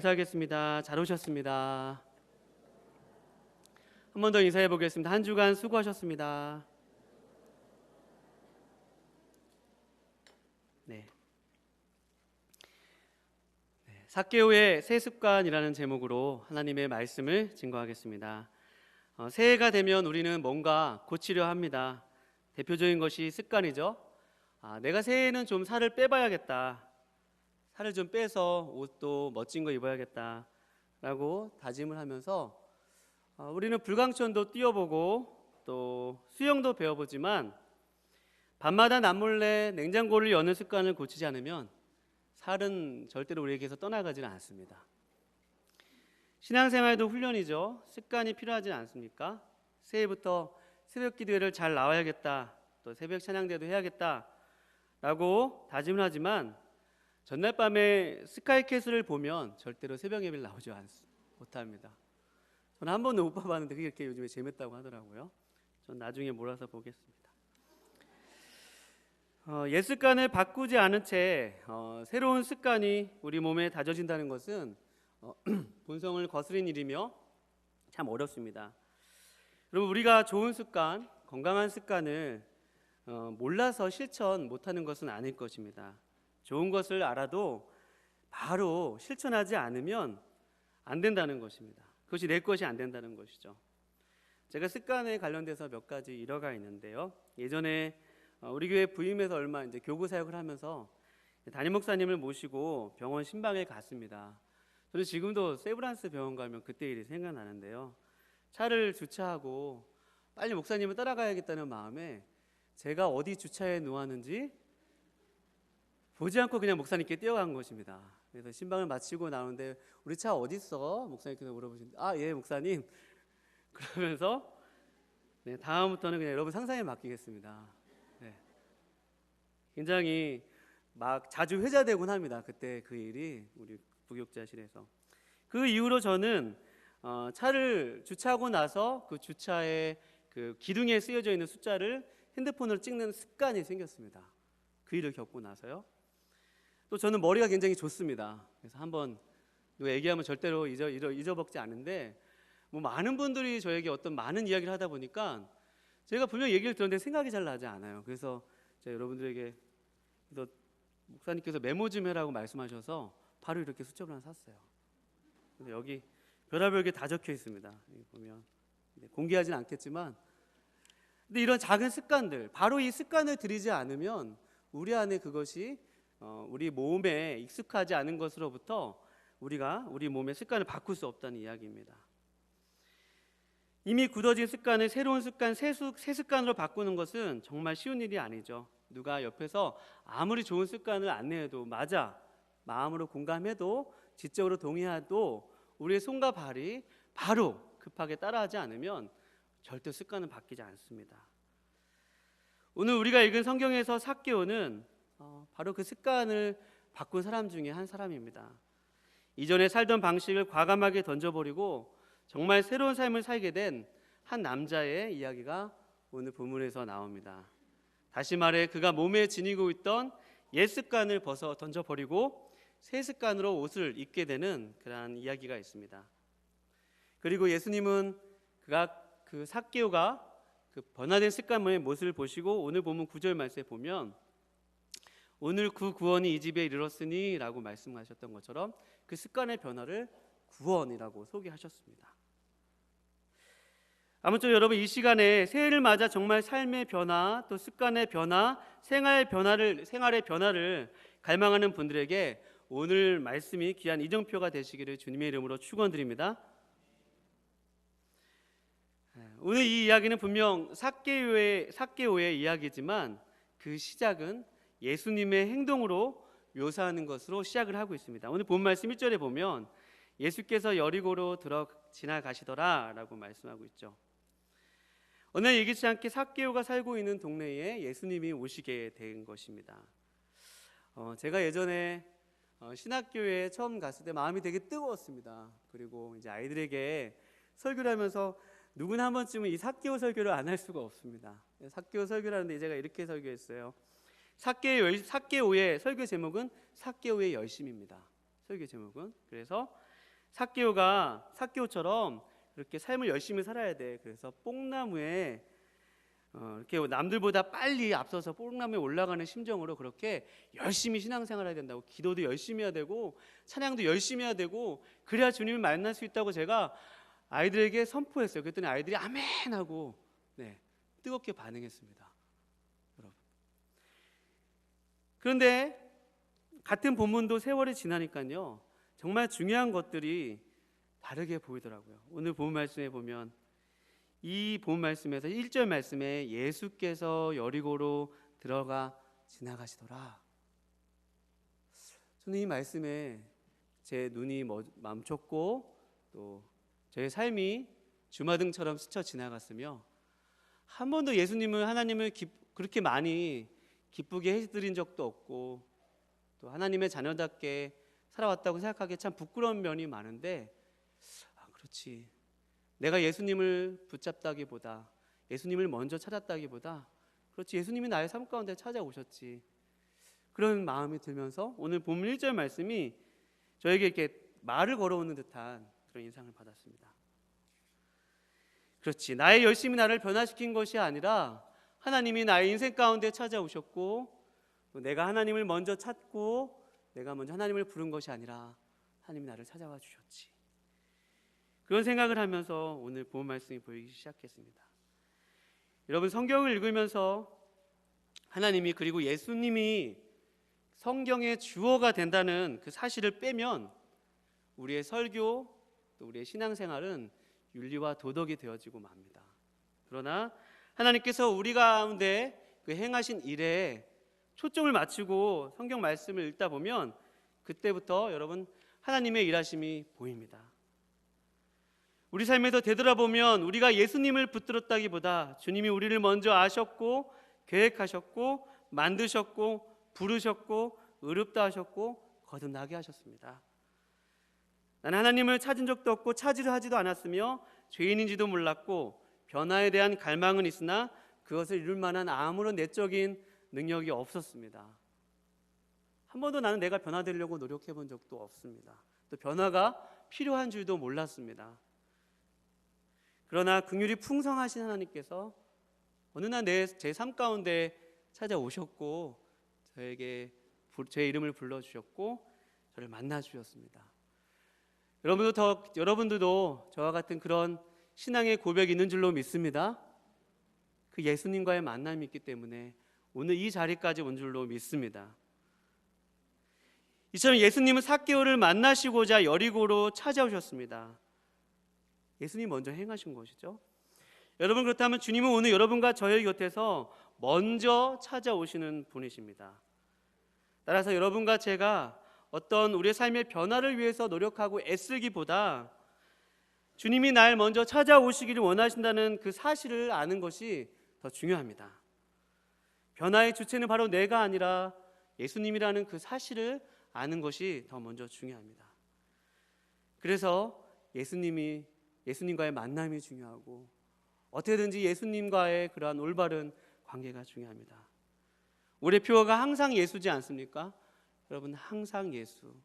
인사하겠습니다. 잘 오셨습니다. 한 번 더 인사해 보겠습니다. 한 주간 수고하셨습니다. 삭개오의 새 습관이라는 제목으로 하나님의 말씀을 증거하겠습니다. 새해가 되면 우리는 뭔가 고치려 합니다. 대표적인 것이 습관이죠. 내가 새해에는 좀 살을 빼봐야겠다. 살을 좀 빼서 옷도 멋진 거 입어야겠다 라고 다짐을 하면서 우리는 불광천도 뛰어보고 또 수영도 배워보지만 밤마다 남몰래 냉장고를 여는 습관을 고치지 않으면 살은 절대로 우리에게서 떠나가지는 않습니다. 신앙생활도 훈련이죠. 습관이 필요하지 않습니까? 새해부터 새벽 기도회를 잘 나와야겠다, 또 새벽 찬양대도 해야겠다 라고 다짐을 하지만 전날 밤에 스카이캐슬을 보면 절대로 새벽 예배를 나오지 못합니다. 저는 한 번도 못 봐봤는데 그게 이렇게 요즘에 재밌다고 하더라고요. 전 나중에 몰아서 보겠습니다. 옛 습관을 바꾸지 않은 채 새로운 습관이 우리 몸에 다져진다는 것은 본성을 거스린 일이며 참 어렵습니다. 여러분, 우리가 좋은 습관, 건강한 습관을 몰라서 실천 못하는 것은 아닐 것입니다. 좋은 것을 알아도 바로 실천하지 않으면 안 된다는 것입니다. 그것이 내 것이 안 된다는 것이죠. 제가 습관에 관련돼서 몇 가지 일화가 있는데요. 예전에 우리 교회 부임해서 얼마 이제 교구 사역을 하면서 담임 목사님을 모시고 병원 신방에 갔습니다. 저는 지금도 세브란스 병원 가면 그때 일이 생각나는데요. 차를 주차하고 빨리 목사님을 따라가야겠다는 마음에 제가 어디 주차해 놓았는지 보지 않고 그냥 목사님께 뛰어간 것입니다. 그래서 신방을 마치고 나오는데 우리 차 어디 있어? 목사님께서 물어보시는데 예 목사님 그러면서 다음부터는 그냥 여러분 상상에 맡기겠습니다. 굉장히 막 자주 회자되곤 합니다. 그때 그 일이 우리 부교육자실에서. 그 이후로 저는 차를 주차하고 나서 그 주차의 그 기둥에 쓰여져 있는 숫자를 핸드폰으로 찍는 습관이 생겼습니다. 그 일을 겪고 나서요. 또 저는 머리가 굉장히 좋습니다. 그래서 한번 누가 얘기하면 절대로 잊어먹지 않는데 뭐 많은 분들이 저에게 어떤 많은 이야기를 하다 보니까 제가 분명 얘기를 들었는데 생각이 잘 나지 않아요. 그래서 제가 여러분들에게 목사님께서 메모 좀 해라고 말씀하셔서 바로 이렇게 수첩을 하나 샀어요. 근데 여기 별의별 게 다 적혀 있습니다. 여기 보면 공개하지는 않겠지만, 근데 이런 작은 습관들, 바로 이 습관을 들이지 않으면 우리 안에 그것이 우리 몸에 익숙하지 않은 것으로부터 우리가 우리 몸의 습관을 바꿀 수 없다는 이야기입니다. 이미 굳어진 습관을 새로운 습관, 새 습관으로 바꾸는 것은 정말 쉬운 일이 아니죠. 누가 옆에서 아무리 좋은 습관을 안내해도 맞아, 마음으로 공감해도 지적으로 동의해도 우리의 손과 발이 바로 급하게 따라하지 않으면 절대 습관은 바뀌지 않습니다. 오늘 우리가 읽은 성경에서 삭개오는 바로 그 습관을 바꾼 사람 중에 한 사람입니다. 이전에 살던 방식을 과감하게 던져버리고 정말 새로운 삶을 살게 된 한 남자의 이야기가 오늘 본문에서 나옵니다. 다시 말해 그가 몸에 지니고 있던 옛 습관을 벗어 던져버리고 새 습관으로 옷을 입게 되는 그러한 이야기가 있습니다. 그리고 예수님은 그 삭개오가 그 변화된 습관의 모습을 보시고 오늘 본문 9절 말씀에 보면 오늘 그 구원이 이 집에 이르렀으니 라고 말씀하셨던 것처럼 그 습관의 변화를 구원이라고 소개하셨습니다. 아무쪼록 여러분, 이 시간에 새해를 맞아 정말 삶의 변화, 또 습관의 변화, 생활의 변화를 갈망하는 분들에게 오늘 말씀이 귀한 이정표가 되시기를 주님의 이름으로 축원드립니다. 오늘 이 이야기는 분명 삭개오의 이야기지만 그 시작은 예수님의 행동으로 묘사하는 것으로 시작을 하고 있습니다. 오늘 본 말씀 1절에 보면 예수께서 여리고로 지나가시더라 라고 말씀하고 있죠. 어느 예기치 않게 삭개오가 살고 있는 동네에 예수님이 오시게 된 것입니다. 제가 예전에 신학교에 처음 갔을 때 마음이 되게 뜨거웠습니다. 그리고 이제 아이들에게 설교를 하면서 누구나 한 번쯤은 이 삭개오 설교를 안 할 수가 없습니다. 삭개오 설교를 하는데 제가 이렇게 설교했어요. 삭개오의 설교 제목은 삭개오의 열심입니다. 설교 제목은. 그래서 삭개오처럼 그렇게 삶을 열심히 살아야 돼. 그래서 뽕나무에 이렇게 남들보다 빨리 앞서서 뽕나무에 올라가는 심정으로 그렇게 열심히 신앙생활해야 된다고, 기도도 열심히 해야 되고 찬양도 열심히 해야 되고, 그래야 주님을 만날 수 있다고 제가 아이들에게 선포했어요. 그랬더니 아이들이 아멘 하고 뜨겁게 반응했습니다. 여러분. 그런데 같은 본문도 세월이 지나니까요, 정말 중요한 것들이 다르게 보이더라고요. 오늘 본 말씀에 보면 이 본 말씀에서 1절 말씀에 예수께서 여리고로 들어가 지나가시더라. 저는 이 말씀에 제 눈이 멈췄고 또 저의 삶이 주마등처럼 스쳐 지나갔으며, 한 번도 하나님을 그렇게 많이 기쁘게 해드린 적도 없고 또 하나님의 자녀답게 살아왔다고 생각하기에 참 부끄러운 면이 많은데, 그렇지, 내가 예수님을 붙잡다기보다, 예수님을 먼저 찾았다기보다, 그렇지, 예수님이 나의 삶 가운데 찾아오셨지, 그런 마음이 들면서 오늘 본문 1절 말씀이 저에게 이렇게 말을 걸어오는 듯한 그런 인상을 받았습니다. 그렇지, 나의 열심이 나를 변화시킨 것이 아니라 하나님이 나의 인생 가운데 찾아오셨고, 또 내가 하나님을 먼저 찾고 내가 먼저 하나님을 부른 것이 아니라 하나님이 나를 찾아와 주셨지. 그런 생각을 하면서 오늘 본 말씀이 보이기 시작했습니다. 여러분, 성경을 읽으면서 하나님이, 그리고 예수님이 성경의 주어가 된다는 그 사실을 빼면 우리의 설교 또 우리의 신앙생활은 윤리와 도덕이 되어지고 맙니다. 그러나 하나님께서 우리 가운데 그 행하신 일에 초점을 맞추고 성경 말씀을 읽다 보면 그때부터 여러분 하나님의 일하심이 보입니다. 우리 삶에서 되돌아보면 우리가 예수님을 붙들었다기보다 주님이 우리를 먼저 아셨고 계획하셨고 만드셨고 부르셨고 의롭다 하셨고 거듭나게 하셨습니다. 나는 하나님을 찾은 적도 없고 찾으려 하지도 않았으며 죄인인지도 몰랐고 변화에 대한 갈망은 있으나 그것을 이룰 만한 아무런 내적인 능력이 없었습니다. 한 번도 나는 내가 변화되려고 노력해 본 적도 없습니다. 또 변화가 필요한 줄도 몰랐습니다. 그러나 긍휼이 풍성하신 하나님께서 어느 날 제 삶 가운데 찾아오셨고 저에게 제 이름을 불러주셨고 저를 만나주셨습니다. 여러분들도 저와 같은 그런 신앙의 고백이 있는 줄로 믿습니다. 그 예수님과의 만남이 있기 때문에 오늘 이 자리까지 온 줄로 믿습니다. 이처럼 예수님은 삭개오를 만나시고자 여리고로 찾아오셨습니다. 예수님이 먼저 행하신 것이죠. 여러분, 그렇다면 주님은 오늘 여러분과 저의 곁에서 먼저 찾아오시는 분이십니다. 따라서 여러분과 제가 어떤 우리의 삶의 변화를 위해서 노력하고 애쓰기보다 주님이 날 먼저 찾아오시기를 원하신다는 그 사실을 아는 것이 더 중요합니다. 변화의 주체는 바로 내가 아니라 예수님이라는 그 사실을 아는 것이 더 먼저 중요합니다. 그래서 예수님과의 만남이 중요하고 어떻게든지 예수님과의 그러한 올바른 관계가 중요합니다. 우리의 표어가 항상 예수지 않습니까? 여러분, 항상 예수,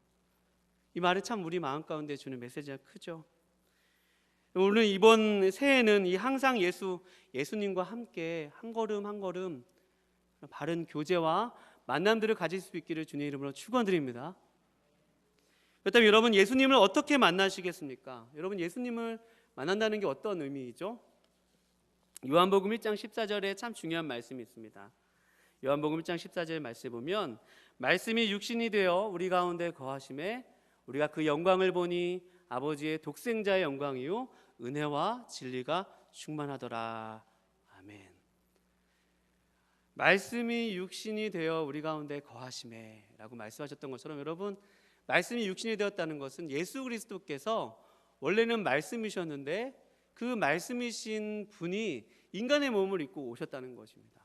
이 말이 참 우리 마음 가운데 주는 메시지가 크죠. 오늘 이번 새해는 이 항상 예수님과 함께 한 걸음 한 걸음 바른 교제와 만남들을 가질 수 있기를 주님의 이름으로 축원드립니다. 그렇다면 여러분, 예수님을 어떻게 만나시겠습니까? 여러분, 예수님을 만난다는 게 어떤 의미이죠? 요한복음 1장 14절에 참 중요한 말씀이 있습니다. 요한복음 1장 14절 말씀에 보면 말씀이 육신이 되어 우리 가운데 거하심에 우리가 그 영광을 보니 아버지의 독생자의 영광이요 은혜와 진리가 충만하더라. 아멘. 말씀이 육신이 되어 우리 가운데 거하심에 라고 말씀하셨던 것처럼 여러분, 말씀이 육신이 되었다는 것은 예수 그리스도께서 원래는 말씀이셨는데 그 말씀이신 분이 인간의 몸을 입고 오셨다는 것입니다.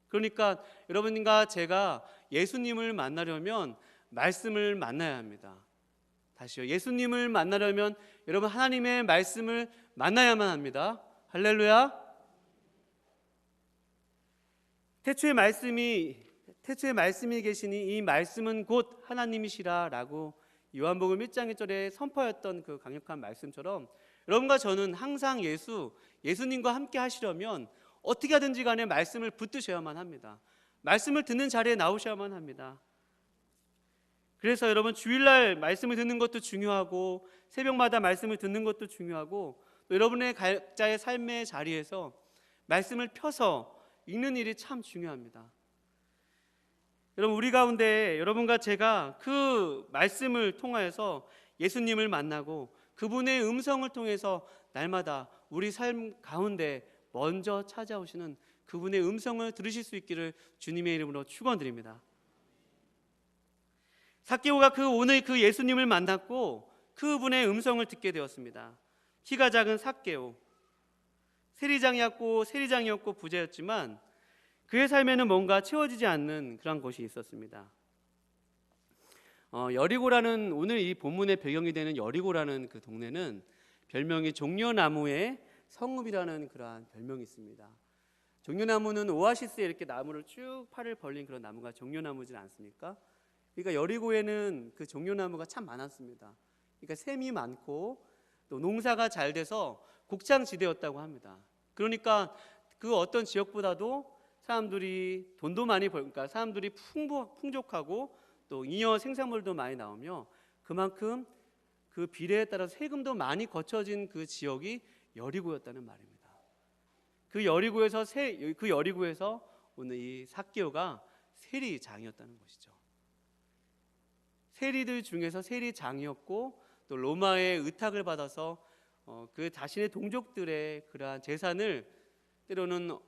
그러니까 여러분과 제가 예수님을 만나려면 말씀을 만나야 합니다. 다시요, 예수님을 만나려면 여러분 하나님의 말씀을 만나야만 합니다. 할렐루야. 태초에 말씀이 계시니 이 말씀은 곧 하나님이시라 라고 요한복음 1장 1절에 선포했던 그 강력한 말씀처럼 여러분과 저는 항상 예수님과 함께 하시려면 어떻게 하든지 간에 말씀을 붙드셔야만 합니다. 말씀을 듣는 자리에 나오셔야만 합니다. 그래서 여러분 주일날 말씀을 듣는 것도 중요하고 새벽마다 말씀을 듣는 것도 중요하고 또 여러분의 각자의 삶의 자리에서 말씀을 펴서 읽는 일이 참 중요합니다. 여러분 우리 가운데 여러분과 제가 그 말씀을 통하여서 예수님을 만나고 그분의 음성을 통해서 날마다 우리 삶 가운데 먼저 찾아오시는 그분의 음성을 들으실 수 있기를 주님의 이름으로 축원드립니다. 삭개오가 오늘 그 예수님을 만났고 그분의 음성을 듣게 되었습니다. 키가 작은 삭개오, 세리장이었고 부자였지만 그의 삶에는 뭔가 채워지지 않는 그런 것이 있었습니다. 여리고라는 오늘 이 본문의 배경이 되는 여리고라는 그 동네는 별명이 종려나무의 성읍이라는 그러한 별명이 있습니다. 종려나무는 오아시스에 이렇게 나무를 쭉 팔을 벌린 그런 나무가 종려나무지 않습니까? 그러니까 여리고에는 그 종려나무가 참 많았습니다. 그러니까 샘이 많고 또 농사가 잘 돼서 곡창지대였다고 합니다. 그러니까 그 어떤 지역보다도 사람들이 돈도 많이 벌니까 사람들이 풍족하고 또 잉여 생산물도 많이 나오며 그만큼 그 비례에 따라 세금도 많이 거쳐진 그 지역이 여리고였다는 말입니다. 그 여리고에서 오늘 이 삭개오가 세리장이었다는 것이죠. 세리들 중에서 세리장이었고 또 로마의 의탁을 받아서 그 자신의 동족들의 그러한 재산을 때로는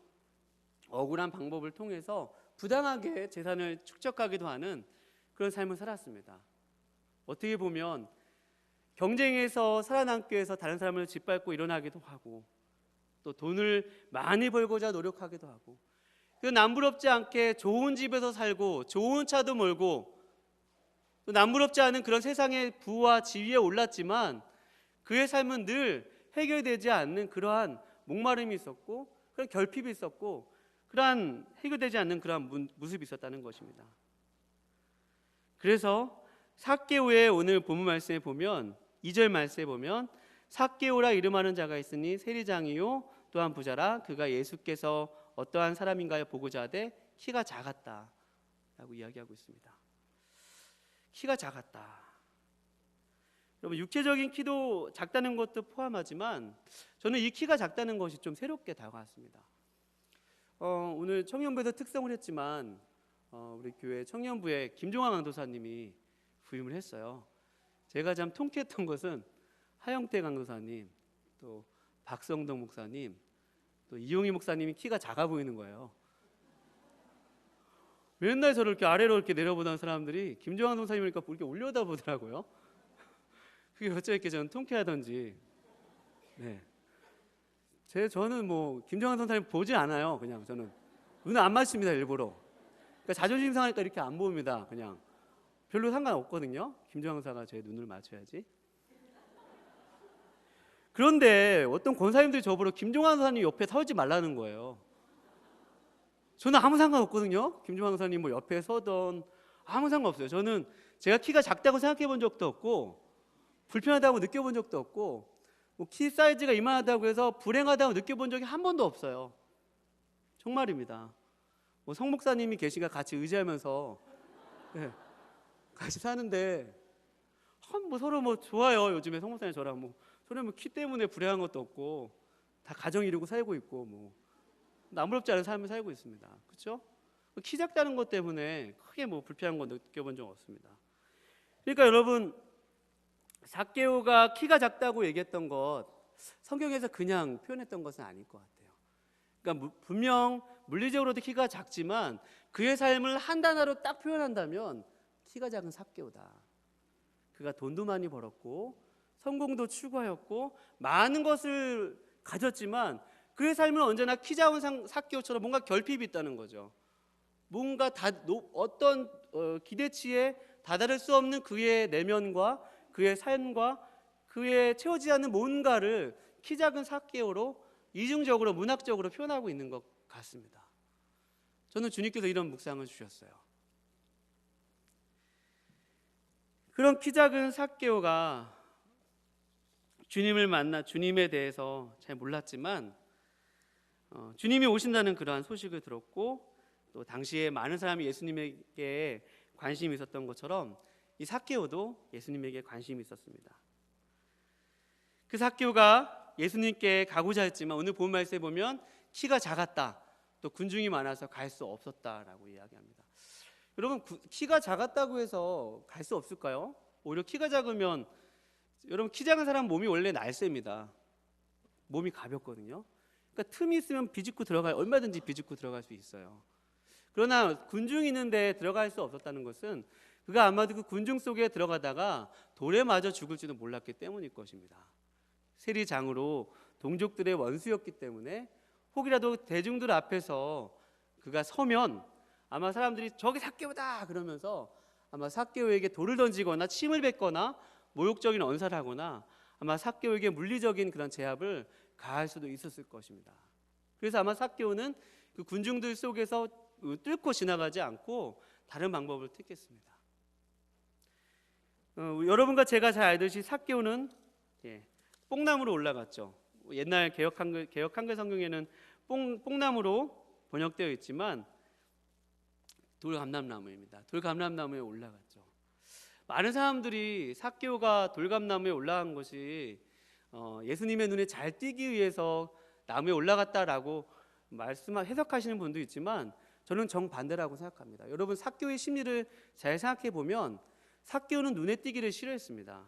억울한 방법을 통해서 부당하게 재산을 축적하기도 하는 그런 삶을 살았습니다. 어떻게 보면 경쟁에서 살아남기 위해서 다른 사람을 짓밟고 일어나기도 하고 또 돈을 많이 벌고자 노력하기도 하고 그 남부럽지 않게 좋은 집에서 살고 좋은 차도 몰고 또 남부럽지 않은 그런 세상의 부와 지위에 올랐지만 그의 삶은 늘 해결되지 않는 그러한 목마름이 있었고 그런 결핍이 있었고 그러한 해결되지 않는 그러한 모습이 있었다는 것입니다. 그래서 삭개오의 오늘 본문 말씀에 보면 2절 말씀에 보면 삭개오라 이름하는 자가 있으니 세리장이요 또한 부자라 그가 예수께서 어떠한 사람인가요 보고자 하되 키가 작았다 라고 이야기하고 있습니다. 키가 작았다. 여러분 육체적인 키도 작다는 것도 포함하지만 저는 이 키가 작다는 것이 좀 새롭게 다가왔습니다. 오늘 청년부에서 특성을 했지만 우리 교회 청년부에 김종환 강도사님이 부임을 했어요. 제가 참 통쾌했던 것은 하영태 강도사님, 또 박성동 목사님, 또 이용희 목사님이 키가 작아 보이는 거예요. 맨날 저를 이렇게 아래로 이렇게 내려보던 사람들이 김종환 강도사님이니까 이렇게 올려다보더라고요. 그게 어째 이렇게 저는 통쾌하던지. 네. 저는 뭐 김종환 선생님 보지 않아요. 그냥 저는 눈을 안 맞춥니다 일부러. 그러니까 자존심 상하니까 이렇게 안 봅니다. 그냥 별로 상관없거든요. 김종환 사가 제 눈을 맞춰야지. 그런데 어떤 권사님들이 저보러 김종환 선생님 옆에 서지 말라는 거예요. 저는 아무 상관없거든요. 김종환 선생님 뭐 옆에 서던 아무 상관없어요. 저는 제가 키가 작다고 생각해 본 적도 없고 불편하다고 느껴본 적도 없고 뭐 키 사이즈가 이만하다고 해서 불행하다고 느껴본 적이 한 번도 없어요. 정말입니다. 뭐 성 목사님이 계시니까 같이 의지하면서 네, 같이 사는데 뭐 서로 뭐 좋아요. 요즘에 성 목사님 저랑 뭐 서로 뭐 키 때문에 불행한 것도 없고 다 가정 이루고 살고 있고 뭐 남부럽지 않은 삶을 살고 있습니다. 그렇죠? 키 작다는 것 때문에 크게 뭐 불편한 거 느껴본 적 없습니다. 그러니까 여러분 삭개오가 키가 작다고 얘기했던 것 성경에서 그냥 표현했던 것은 아닐 것 같아요. 그러니까 분명 물리적으로도 키가 작지만 그의 삶을 한 단어로 딱 표현한다면 키가 작은 삭개오다. 그가 돈도 많이 벌었고 성공도 추구하였고 많은 것을 가졌지만 그의 삶은 언제나 키 작은 삭개오처럼 뭔가 결핍이 있다는 거죠. 뭔가 어떤 기대치에 다다를 수 없는 그의 내면과 그의 삶과 그의 채워지지 않는 뭔가를 키 작은 삭개오로 이중적으로 문학적으로 표현하고 있는 것 같습니다. 저는 주님께서 이런 묵상을 주셨어요. 그런 키 작은 삭개오가 주님을 만나 주님에 대해서 잘 몰랐지만 주님이 오신다는 그러한 소식을 들었고, 또 당시에 많은 사람이 예수님에게 관심이 있었던 것처럼 이 삭개오도 예수님에게 관심이 있었습니다. 그 삭개오가 예수님께 가고자 했지만 오늘 본 말씀에 보면 키가 작았다, 또 군중이 많아서 갈 수 없었다라고 이야기합니다. 여러분, 키가 작았다고 해서 갈 수 없을까요? 오히려 키가 작으면, 여러분, 키 작은 사람 몸이 원래 날쌔입니다. 몸이 가볍거든요. 그러니까 틈이 있으면 얼마든지 비집고 들어갈 수 있어요. 그러나 군중이 있는데 들어갈 수 없었다는 것은 그가 아마도 그 군중 속에 들어가다가 돌에 맞아 죽을지도 몰랐기 때문일 것입니다. 세리장으로 동족들의 원수였기 때문에 혹이라도 대중들 앞에서 그가 서면 아마 사람들이 저기 삭개오다 그러면서 아마 삭개오에게 돌을 던지거나 침을 뱉거나 모욕적인 언사를 하거나 아마 삭개오에게 물리적인 그런 제압을 가할 수도 있었을 것입니다. 그래서 아마 삭개오는 그 군중들 속에서 뚫고 지나가지 않고 다른 방법을 택했습니다. 여러분과 제가 잘 알듯이 삭개오는 뽕나무로 올라갔죠. 옛날 개역 한글 성경에는 뽕나무로 번역되어 있지만 돌감람나무입니다. 돌감람나무에 올라갔죠. 많은 사람들이 삭개오가 돌감나무에 올라간 것이 예수님의 눈에 잘 띄기 위해서 나무에 올라갔다라고 해석하시는 분도 있지만 저는 정반대라고 생각합니다. 여러분, 삭개오의 심리를 잘 생각해 보면 삭개오는 눈에 띄기를 싫어했습니다.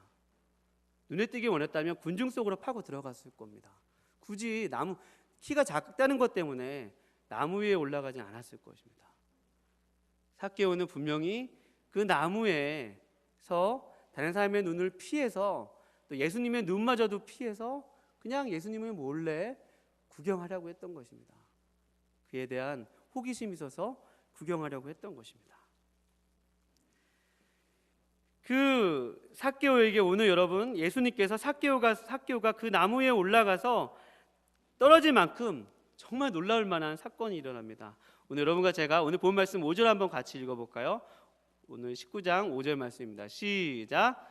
눈에 띄기 원했다면 군중 속으로 파고 들어갔을 겁니다. 굳이 키가 작다는 것 때문에 나무 위에 올라가진 않았을 것입니다. 삭개오는 분명히 그 나무에서 다른 사람의 눈을 피해서, 또 예수님의 눈마저도 피해서 그냥 예수님을 몰래 구경하려고 했던 것입니다. 그에 대한 호기심이 있어서 구경하려고 했던 것입니다. 그 삭개오에게 오늘 여러분, 예수님께서 삭개오가 그 나무 위에 올라가서 떨어질 만큼 정말 놀라울 만한 사건이 일어납니다. 오늘 여러분과 제가 오늘 본 말씀 5절 한번 같이 읽어볼까요? 오늘 19장 5절 말씀입니다. 시작.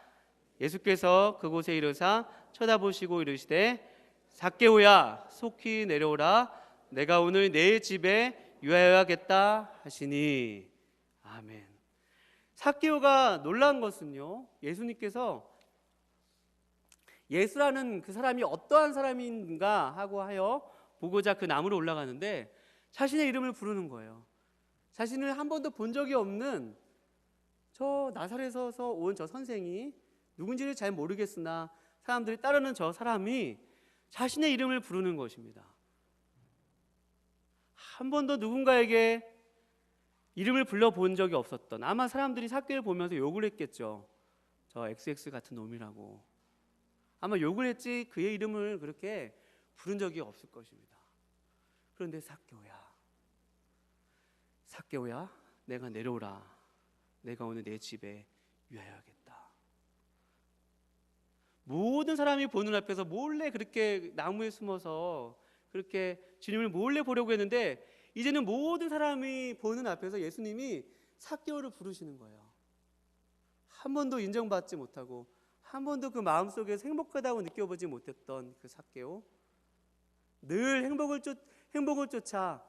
예수께서 그곳에 이르사 쳐다보시고 이르시되 삭개오야 속히 내려오라, 내가 오늘 내 집에 유하여야겠다 하시니. 아멘. 삭개오가 놀란 것은요, 예수님께서 예수라는 그 사람이 어떠한 사람인가 하고 하여 보고자 그 나무로 올라가는데 자신의 이름을 부르는 거예요. 자신을 한 번도 본 적이 없는 저 나사렛에서 온 저 선생이 누군지를 잘 모르겠으나 사람들이 따르는 저 사람이 자신의 이름을 부르는 것입니다. 한 번도 누군가에게 이름을 불러본 적이 없었던, 아마 사람들이 삭개오를 보면서 욕을 했겠죠. 저 XX 같은 놈이라고 아마 욕을 했지 그의 이름을 그렇게 부른 적이 없을 것입니다. 그런데 삭개오야 내가 내려오라, 내가 오늘 내 집에 유하여야겠다. 모든 사람이 보는 앞에서 몰래 그렇게 나무에 숨어서 그렇게 주님을 몰래 보려고 했는데 이제는 모든 사람이 보는 앞에서 예수님이 삭개오를 부르시는 거예요. 한 번도 인정받지 못하고 한 번도 그 마음속에서 행복하다고 느껴보지 못했던 그 삭개오, 늘 행복을 쫓아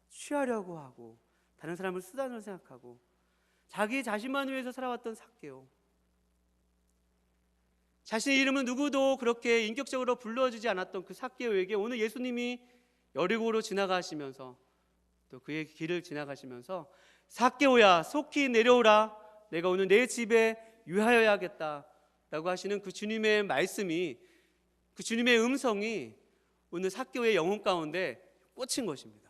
취하려고 하고 다른 사람을 수단으로 생각하고 자기 자신만 위해서 살아왔던 삭개오, 자신의 이름은 누구도 그렇게 인격적으로 불러주지 않았던 그 삭개오에게 오늘 예수님이 여리고로 지나가시면서 또 그의 길을 지나가시면서 삭개오야 속히 내려오라, 내가 오늘 내 집에 유하여야겠다 라고 하시는 그 주님의 말씀이, 그 주님의 음성이 오늘 삭개오의 영혼 가운데 꽂힌 것입니다.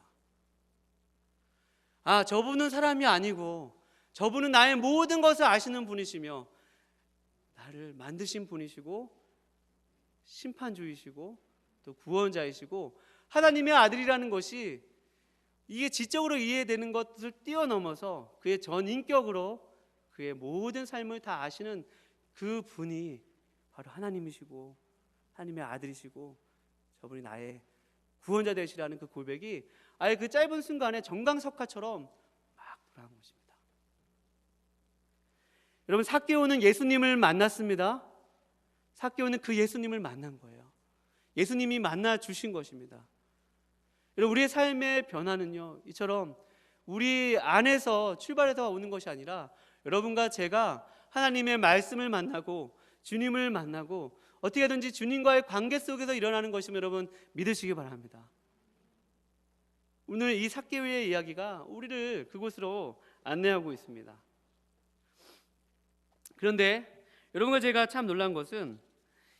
아, 저분은 사람이 아니고 저분은 나의 모든 것을 아시는 분이시며 나를 만드신 분이시고 심판주이시고 또 구원자이시고 하나님의 아들이라는 것이 이게 지적으로 이해되는 것을 뛰어넘어서 그의 전인격으로 그의 모든 삶을 다 아시는 그 분이 바로 하나님이시고 하나님의 아들이시고 저분이 나의 구원자 되시라는 그 고백이 아예 그 짧은 순간에 정강석화처럼 막 돌아온 것입니다. 여러분, 삭개오는 예수님을 만났습니다. 삭개오는 그 예수님을 만난 거예요. 예수님이 만나 주신 것입니다. 여러분, 우리의 삶의 변화는요, 이처럼 우리 안에서 출발해서 오는 것이 아니라 여러분과 제가 하나님의 말씀을 만나고 주님을 만나고 어떻게든지 주님과의 관계 속에서 일어나는 것임을 여러분 믿으시기 바랍니다. 오늘 이 삭개오의 이야기가 우리를 그곳으로 안내하고 있습니다. 그런데 여러분과 제가 참 놀란 것은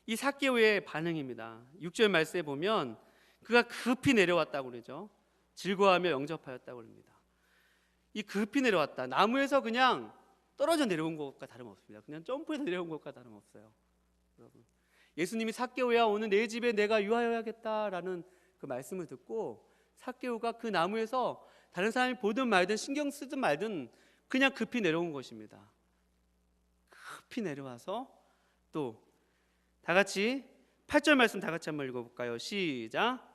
이 삭개오의 반응입니다. 6절 말씀에 보면 그가 급히 내려왔다고 그러죠. 즐거워하며 영접하였다고 합니다. 이 급히 내려왔다, 나무에서 그냥 떨어져 내려온 것과 다름없습니다. 그냥 점프해서 내려온 것과 다름없어요. 여러분, 예수님이 삭개오야, 오늘 내 집에 내가 유하여야겠다라는 그 말씀을 듣고 삭개오가 그 나무에서 다른 사람이 보든 말든 신경 쓰든 말든 그냥 급히 내려온 것입니다. 급히 내려와서 또 다 같이 8절 말씀 다 같이 한번 읽어볼까요? 시작.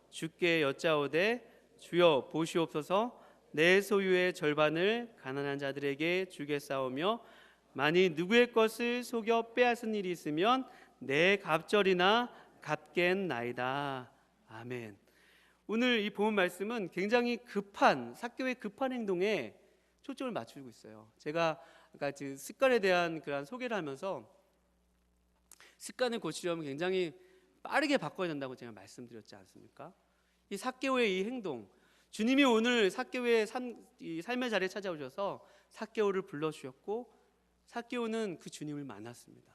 주께 여짜오되 주여 보시옵소서, 내 소유의 절반을 가난한 자들에게 주겠사오며 만일 누구의 것을 속여 빼앗은 일이 있으면 내 갑절이나 갚겠나이다. 아멘. 오늘 이 본문 말씀은 굉장히 급한, 삭개오의 급한 행동에 초점을 맞추고 있어요. 제가 아까 습관에 대한 그런 소개를 하면서 습관을 고치려면 굉장히 빠르게 바꿔야 된다고 제가 말씀드렸지 않습니까? 이 삭개오의 이 행동, 주님이 오늘 삭개오의 이 삶의 자리에 찾아오셔서 삭개오를 불러주셨고 삭개오는 그 주님을 만났습니다.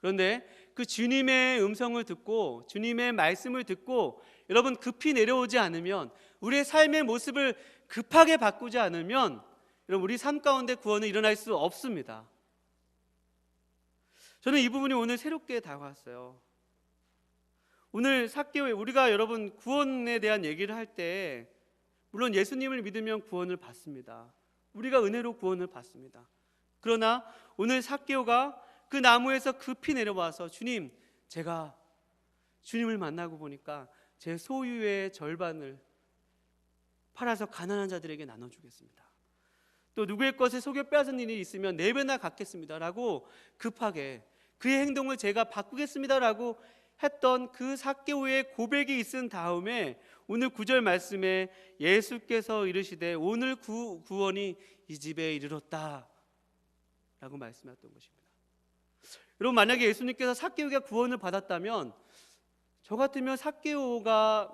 그런데 그 주님의 음성을 듣고 주님의 말씀을 듣고 여러분 급히 내려오지 않으면, 우리의 삶의 모습을 급하게 바꾸지 않으면 여러분 우리 삶 가운데 구원은 일어날 수 없습니다. 저는 이 부분이 오늘 새롭게 다가왔어요. 오늘 삭개오에 우리가 여러분 구원에 대한 얘기를 할 때 물론 예수님을 믿으면 구원을 받습니다. 우리가 은혜로 구원을 받습니다. 그러나 오늘 삭개오가 그 나무에서 급히 내려와서 주님, 제가 주님을 만나고 보니까 제 소유의 절반을 팔아서 가난한 자들에게 나눠주겠습니다. 또 누구의 것을 속여 빼앗은 일이 있으면 4배나 갚겠습니다 라고 급하게 그의 행동을 제가 바꾸겠습니다 라고 했던 그 삭개오의 고백이 있은 다음에 오늘 9절 말씀에 예수께서 이르시되 오늘 구원이 이 집에 이르렀다 라고 말씀하셨던 것입니다. 여러분, 만약에 예수님께서 삭개오가 구원을 받았다면 저 같으면 삭개오가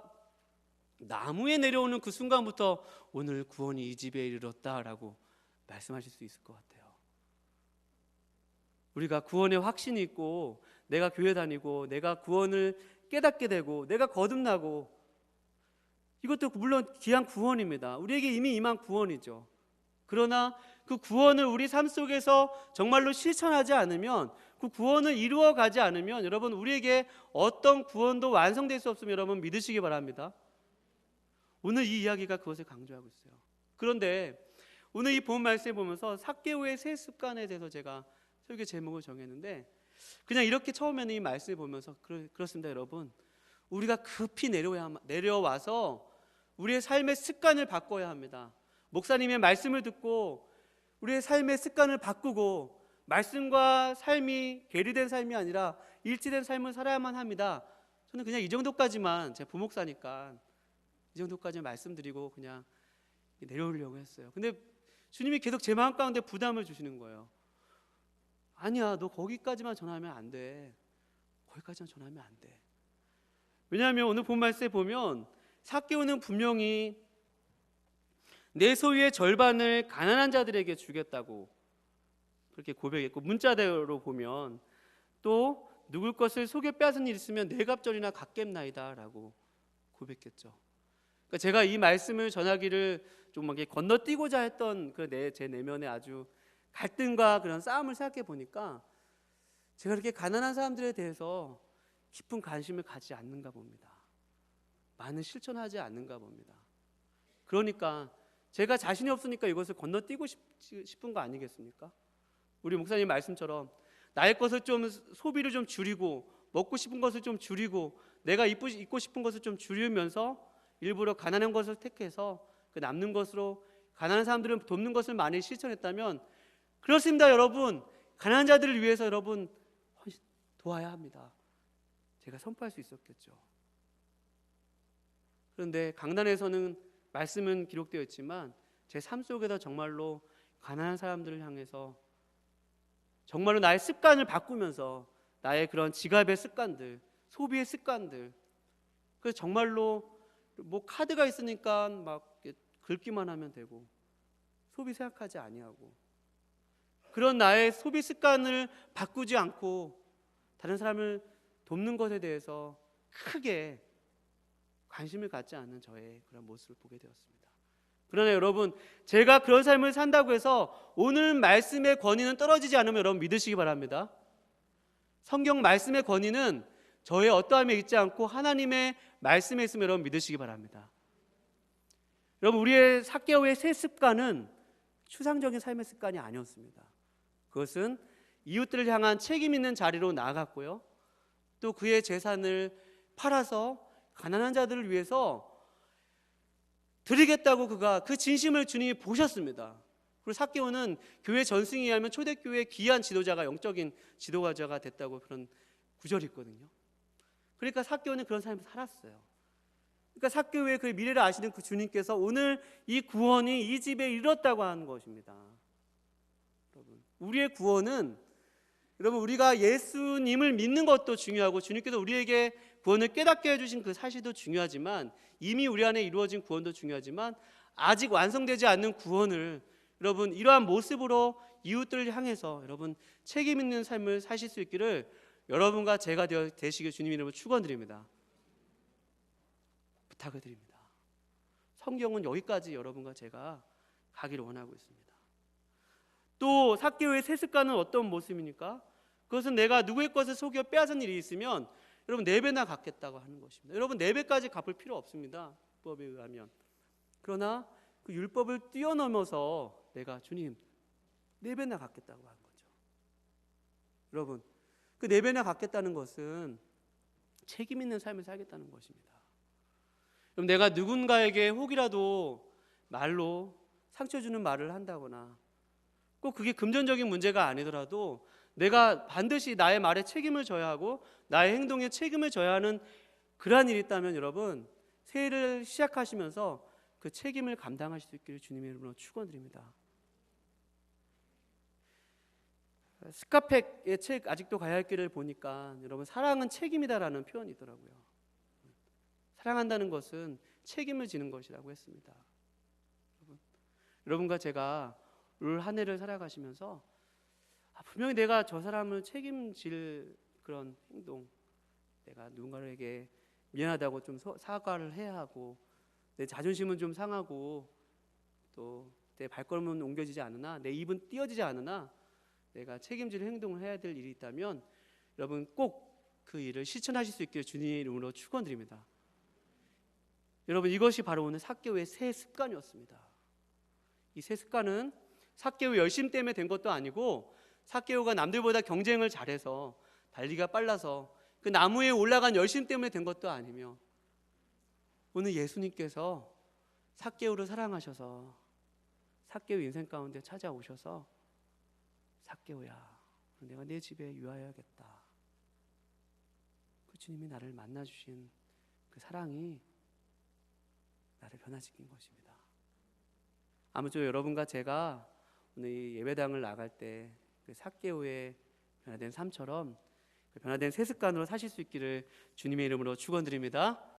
나무에 내려오는 그 순간부터 오늘 구원이 이 집에 이르렀다 라고 말씀하실 수 있을 것 같아요. 우리가 구원의 확신이 있고 내가 교회 다니고 내가 구원을 깨닫게 되고 내가 거듭나고, 이것도 물론 귀한 구원입니다. 우리에게 이미 임한 구원이죠. 그러나 그 구원을 우리 삶 속에서 정말로 실천하지 않으면, 그 구원을 이루어가지 않으면 여러분 우리에게 어떤 구원도 완성될 수 없으면 여러분 믿으시기 바랍니다. 오늘 이 이야기가 그것을 강조하고 있어요. 그런데 오늘 이 본 말씀에 보면서 삭개오의 새 습관에 대해서 제가 설교 제목을 정했는데, 그냥 이렇게 처음에는 이 말씀을 보면서 그렇습니다. 여러분, 우리가 급히 내려와서 우리의 삶의 습관을 바꿔야 합니다. 목사님의 말씀을 듣고 우리의 삶의 습관을 바꾸고 말씀과 삶이 괴리된 삶이 아니라 일치된 삶을 살아야만 합니다. 저는 그냥 이 정도까지만, 제가 부목사니까 이 정도까지 말씀드리고 그냥 내려오려고 했어요. 근데 주님이 계속 제 마음 가운데 부담을 주시는 거예요. 아니야, 너 거기까지만 전하면 안 돼. 거기까지만 전하면 안 돼. 왜냐하면 오늘 본 말씀에 보면 삭개오는 분명히 내 소유의 절반을 가난한 자들에게 주겠다고 그렇게 고백했고, 문자대로 보면 또 누굴 것을 속여 빼앗은 일 있으면 내 갑절이나 갚겠나이다 라고 고백했죠. 그러니까 제가 이 말씀을 전하기를 좀 건너뛰고자 했던 제 내면의 아주 갈등과 그런 싸움을 생각해 보니까 제가 그렇게 가난한 사람들에 대해서 깊은 관심을 가지지 않는가 봅니다. 많은 실천하지 않는가 봅니다. 그러니까 제가 자신이 없으니까 이것을 건너뛰고 싶은 거 아니겠습니까? 우리 목사님 말씀처럼 나의 것을 좀 소비를 좀 줄이고 먹고 싶은 것을 좀 줄이고 내가 입고 싶은 것을 좀 줄이면서 일부러 가난한 것을 택해서 그 남는 것으로 가난한 사람들은 돕는 것을 많이 실천했다면 그렇습니다, 여러분. 가난한 자들을 위해서 여러분 도와야 합니다. 제가 선포할 수 있었겠죠. 그런데 강단에서는 말씀은 기록되어 있지만 제 삶 속에서 정말로 가난한 사람들을 향해서 정말로 나의 습관을 바꾸면서 나의 그런 지갑의 습관들, 소비의 습관들, 그래서 정말로 뭐 카드가 있으니까 막 긁기만 하면 되고 소비 생각하지 아니하고 그런 나의 소비 습관을 바꾸지 않고 다른 사람을 돕는 것에 대해서 크게 관심을 갖지 않는 저의 그런 모습을 보게 되었습니다. 그러나 여러분, 제가 그런 삶을 산다고 해서 오늘 말씀의 권위는 떨어지지 않으면 여러분 믿으시기 바랍니다. 성경 말씀의 권위는 저의 어떠함에 있지 않고 하나님의 말씀에 있으면 여러분 믿으시기 바랍니다. 여러분, 우리의 삭개오의 새 습관은 추상적인 삶의 습관이 아니었습니다. 그것은 이웃들을 향한 책임 있는 자리로 나아갔고요, 또 그의 재산을 팔아서 가난한 자들을 위해서 드리겠다고 그가 그 진심을 주님이 보셨습니다. 그리고 삭개오는 교회 전승에 의하면 초대교회의 귀한 지도자가, 영적인 지도자가 됐다고 그런 구절이 있거든요. 그러니까 삭개오는 그런 삶을 살았어요. 그러니까 삭개오의 그 미래를 아시는 그 주님께서 오늘 이 구원이 이 집에 이뤘다고 하는 것입니다. 여러분, 우리의 구원은 여러분 우리가 예수님을 믿는 것도 중요하고 주님께서 우리에게 구원을 깨닫게 해주신 그 사실도 중요하지만 이미 우리 안에 이루어진 구원도 중요하지만 아직 완성되지 않는 구원을 여러분 이러한 모습으로 이웃들을 향해서 여러분 책임 있는 삶을 사실 수 있기를 여러분과 제가 되시길 주님 이름으로 축원드립니다. 부탁을 드립니다. 성경은 여기까지 여러분과 제가 가기를 원하고 있습니다. 또 삭개오의 새 습관은 어떤 모습입니까? 그것은 내가 누구의 것을 속여 빼앗은 일이 있으면 여러분 4배나 갚겠다고 하는 것입니다. 여러분 4배까지 갚을 필요 없습니다. 율법에 의하면. 그러나 그 율법을 뛰어넘어서 내가 주님 4배나 갚겠다고 하는 거죠. 여러분 그 4배나 갚겠다는 것은 책임 있는 삶을 살겠다는 것입니다. 그럼 내가 누군가에게 혹이라도 말로 상처 주는 말을 한다거나 꼭 그게 금전적인 문제가 아니더라도 내가 반드시 나의 말에 책임을 져야 하고 나의 행동에 책임을 져야 하는 그러한 일이 있다면 여러분 새해를 시작하시면서 그 책임을 감당하실 수 있기를 주님의 이름으로 축원드립니다. 스카펙의 책 아직도 가야 할 길을 보니까 여러분 사랑은 책임이다라는 표현이 있더라고요. 사랑한다는 것은 책임을 지는 것이라고 했습니다. 여러분과 제가 올 한 해를 살아가시면서 분명히 내가 저 사람을 책임질 그런 행동, 내가 누군가에게 미안하다고 좀 사과를 해야 하고 내 자존심은 좀 상하고 또 내 발걸음은 옮겨지지 않으나 내 입은 띄어지지 않으나 내가 책임질 행동을 해야 될 일이 있다면 여러분 꼭 그 일을 실천하실 수 있기를 주님의 이름으로 축원드립니다. 여러분 이것이 바로 오늘 삭개오의 새 습관이었습니다. 이 새 습관은 삭개오 열심 때문에 된 것도 아니고 삭개오가 남들보다 경쟁을 잘해서 달리기가 빨라서 그 나무에 올라간 열심 때문에 된 것도 아니며 오늘 예수님께서 삭개오를 사랑하셔서 삭개오 인생 가운데 찾아오셔서 삭개오야 내가 내 집에 유하여야겠다. 그 주님이 나를 만나주신 그 사랑이 나를 변화시킨 것입니다. 아무쪼록 여러분과 제가 오늘 이 예배당을 나갈 때 그 삭개오의 변화된 삶처럼 그 변화된 새 습관으로 사실 수 있기를 주님의 이름으로 축원드립니다.